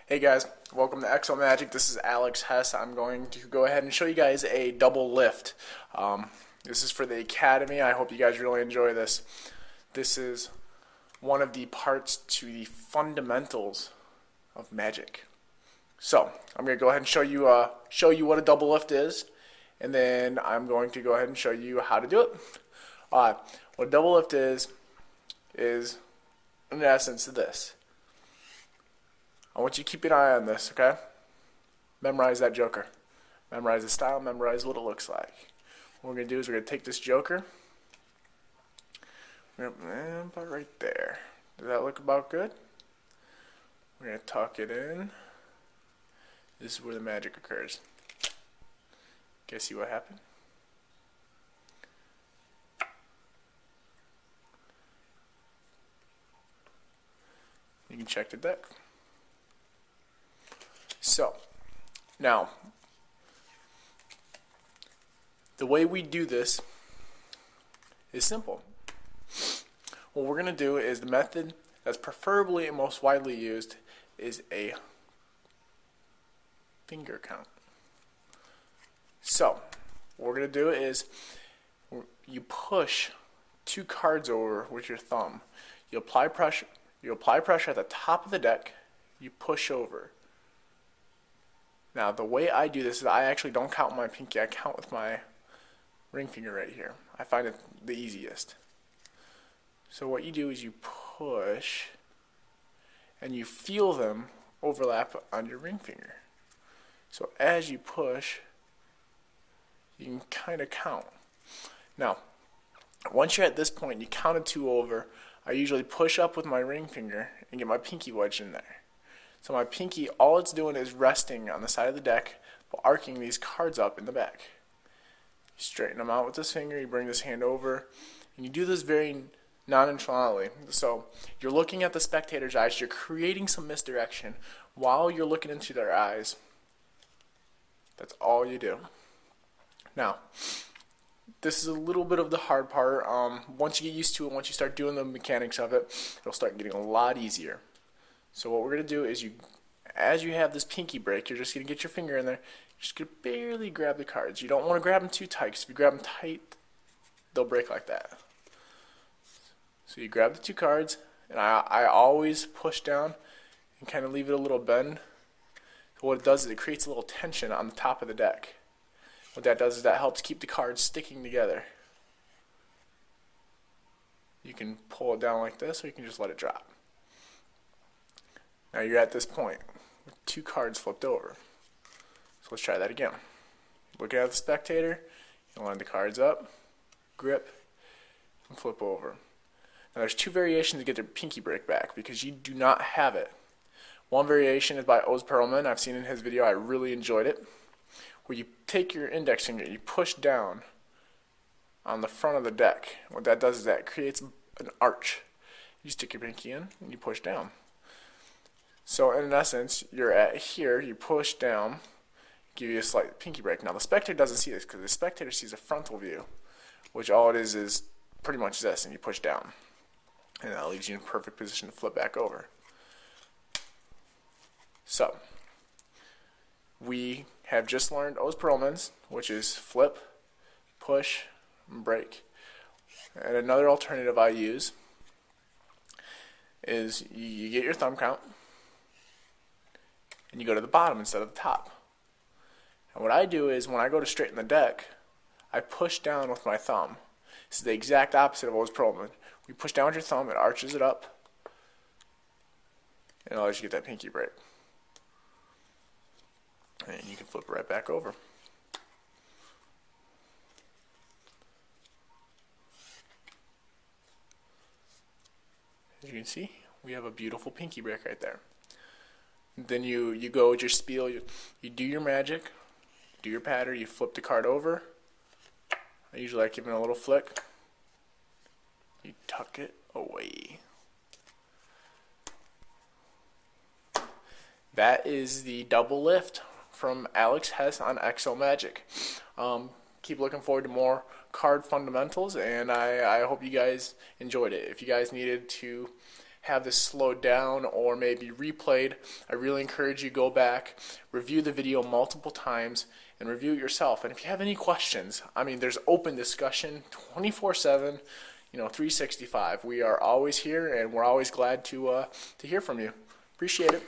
Hey guys, welcome to ExoMagic. This is Alex Hess. I'm going to go ahead and show you guys a double lift. This is for the Academy. I hope you guys really enjoy this. This is one of the parts to the fundamentals of magic. So I'm going to go ahead and show you what a double lift is, and then I'm going to go ahead and show you how to do it. What a double lift is in essence this. I want you to keep an eye on this, okay? Memorize that joker. Memorize the style, memorize what it looks like. What we're going to do is we're going to take this joker. We're going to put it right there. Does that look about good? We're going to tuck it in. This is where the magic occurs. Guess see what happened? You can check the deck. So, now, the way we do this is simple. What we're going to do is the method that's preferably and most widely used is a finger count. So, what we're going to do is you push 2 cards over with your thumb. You apply pressure at the top of the deck, you push over. Now, the way I do this is I actually don't count with my pinky, I count with my ring finger right here. I find it the easiest. So what you do is you push, and you feel them overlap on your ring finger. So as you push, you can kind of count. Now, once you're at this point, you counted 2 over, I usually push up with my ring finger and get my pinky wedged in there. So my pinky, all it's doing is resting on the side of the deck, but arcing these cards up in the back. You straighten them out with this finger, you bring this hand over, and you do this very nonchalantly. So you're looking at the spectator's eyes, you're creating some misdirection while you're looking into their eyes. That's all you do. Now, this is a little bit of the hard part. Once you get used to it, once you start doing the mechanics of it, it'll start getting a lot easier. So what we're going to do is as you have this pinky break, you're just going to get your finger in there, you're just going to barely grab the cards. You don't want to grab them too tight, because if you grab them tight, they'll break like that. So you grab the 2 cards, and I always push down and kind of leave it a little bend. So what it does is it creates a little tension on the top of the deck. What that does is that helps keep the cards sticking together. You can pull it down like this, or you can just let it drop. Now you're at this point with 2 cards flipped over. So let's try that again. Looking at the spectator, you line the cards up, grip, and flip over. Now there's 2 variations to get the pinky break back because you do not have it. One variation is by Oz Perlman. I've seen in his video, I really enjoyed it. Where you take your index finger and you push down on the front of the deck. What that does is that creates an arch. You stick your pinky in and you push down. So in essence, you're at here, you push down, give you a slight pinky break. Now the spectator doesn't see this because the spectator sees a frontal view, which all it is pretty much this, and you push down. And that leaves you in a perfect position to flip back over. So, we have just learned Oz Perlman's, which is flip, push, and break. And another alternative I use is you get your thumb count, and you go to the bottom instead of the top. And what I do is when I go to straighten the deck, I push down with my thumb. This is the exact opposite of Oz Perlman. You push down with your thumb, it arches it up, and it allows you to get that pinky break. And you can flip it right back over. As you can see, we have a beautiful pinky break right there. Then you go with your spiel, you do your magic, do your pattern, you flip the card over. I usually like giving it a little flick. You tuck it away. That is the double lift from Alex Hess on ExoMagic. Keep looking forward to more card fundamentals, and I hope you guys enjoyed it. If you guys needed to have this slowed down or maybe replayed, I really encourage you go back, review the video multiple times, and review it yourself. And if you have any questions, I mean, there's open discussion 24/7, 365. We are always here, and we're always glad to hear from you. Appreciate it.